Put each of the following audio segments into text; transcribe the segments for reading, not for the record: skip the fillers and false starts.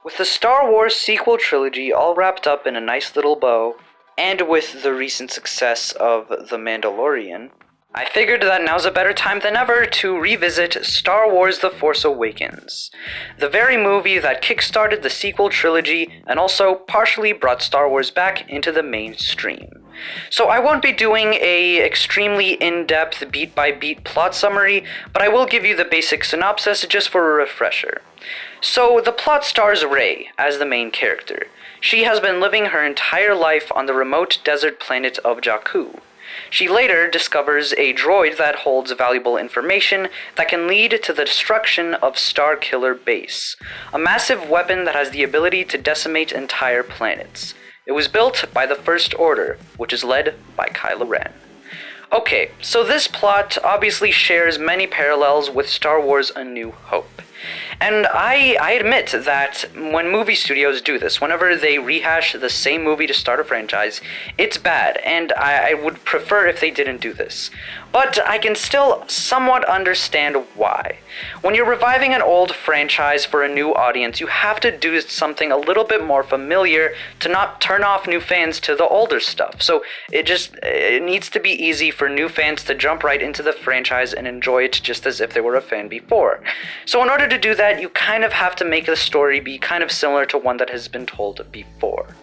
With the Star Wars sequel trilogy all wrapped up in a nice little bow, and with the recent success of The Mandalorian, I figured that now's a better time than ever to revisit Star Wars The Force Awakens, the very movie that kickstarted the sequel trilogy and also partially brought Star Wars back into the mainstream. So I won't be doing a extremely in-depth beat-by-beat plot summary, but I will give you the basic synopsis just for a refresher. So the plot stars Rey as the main character. She has been living her entire life on the remote desert planet of Jakku. She later discovers a droid that holds valuable information that can lead to the destruction of Starkiller Base, a massive weapon that has the ability to decimate entire planets. It was built by the First Order, which is led by Kylo Ren. Okay, so this plot obviously shares many parallels with Star Wars A New Hope. And I admit that when movie studios do this, whenever they rehash the same movie to start a franchise, it's bad, and I would prefer if they didn't do this. But I can still somewhat understand why. When you're reviving an old franchise for a new audience, you have to do something a little bit more familiar to not turn off new fans to the older stuff. So it needs to be easy for new fans to jump right into the franchise and enjoy it just as if they were a fan before. So in order to do that, you kind of have to make the story be kind of similar to one that has been told before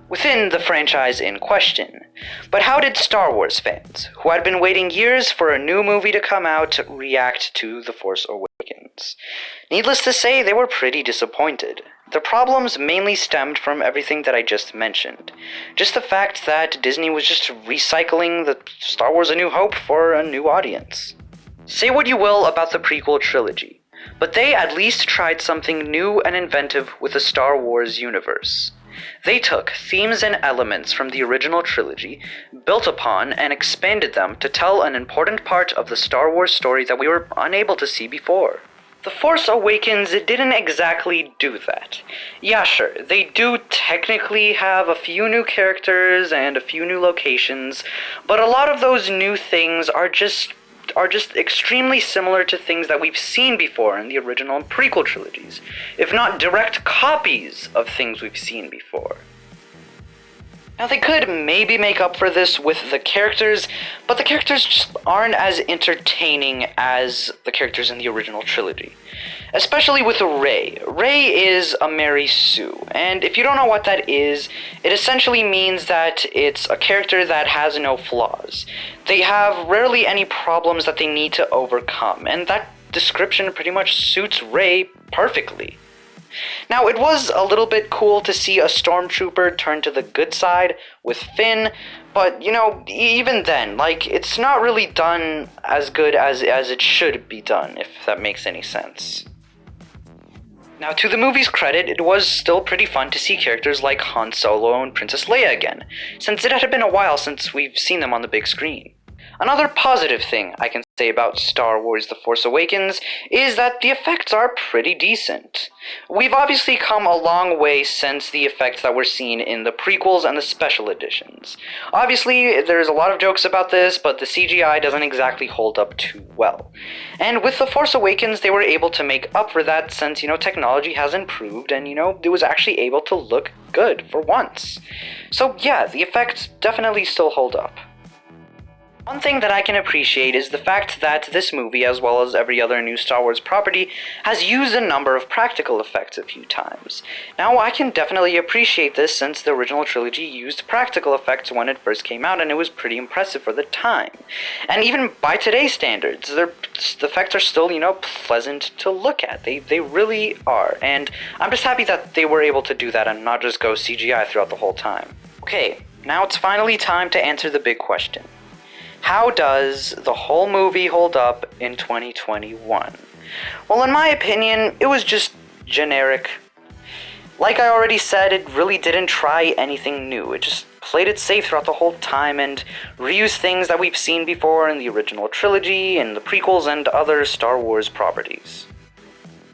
within the franchise in question. But how did Star Wars fans, who had been waiting years for a new movie to come out, react to The Force Awakens? Needless to say, they were pretty disappointed. The problems mainly stemmed from everything that I just mentioned. Just the fact that Disney was just recycling the Star Wars A New Hope for a new audience. Say what you will about the prequel trilogy, but they at least tried something new and inventive with the Star Wars universe. They took themes and elements from the original trilogy, built upon and expanded them to tell an important part of the Star Wars story that we were unable to see before. The Force Awakens didn't exactly do that. Yeah, sure, they do technically have a few new characters and a few new locations, but a lot of those new things are just extremely similar to things that we've seen before in the original and prequel trilogies, if not direct copies of things we've seen before. Now, they could maybe make up for this with the characters, but the characters just aren't as entertaining as the characters in the original trilogy. Especially with Rey. Rey is a Mary Sue, and if you don't know what that is, it essentially means that it's a character that has no flaws. They have rarely any problems that they need to overcome, and that description pretty much suits Rey perfectly. Now, it was a little bit cool to see a stormtrooper turn to the good side with Finn, but, even then, it's not really done as good as it should be done, if that makes any sense. Now, to the movie's credit, it was still pretty fun to see characters like Han Solo and Princess Leia again, since it had been a while since we've seen them on the big screen. Another positive thing I can say about Star Wars The Force Awakens is that the effects are pretty decent. We've obviously come a long way since the effects that were seen in the prequels and the special editions. Obviously, there's a lot of jokes about this, but the CGI doesn't exactly hold up too well. And with The Force Awakens, they were able to make up for that since, technology has improved and, it was actually able to look good for once. So yeah, the effects definitely still hold up. One thing that I can appreciate is the fact that this movie, as well as every other new Star Wars property, has used a number of practical effects a few times. Now, I can definitely appreciate this since the original trilogy used practical effects when it first came out, and it was pretty impressive for the time. And even by today's standards, the effects are still, pleasant to look at. They really are, and I'm just happy that they were able to do that and not just go CGI throughout the whole time. Okay, now it's finally time to answer the big question. How does the whole movie hold up in 2021? Well, in my opinion, it was just generic. Like I already said, it really didn't try anything new. It just played it safe throughout the whole time and reused things that we've seen before in the original trilogy, in the prequels, and other Star Wars properties.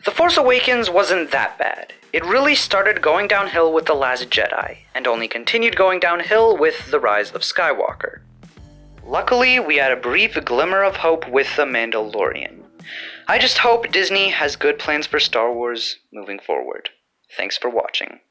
The Force Awakens wasn't that bad. It really started going downhill with The Last Jedi, and only continued going downhill with The Rise of Skywalker. Luckily, we had a brief glimmer of hope with The Mandalorian. I just hope Disney has good plans for Star Wars moving forward. Thanks for watching.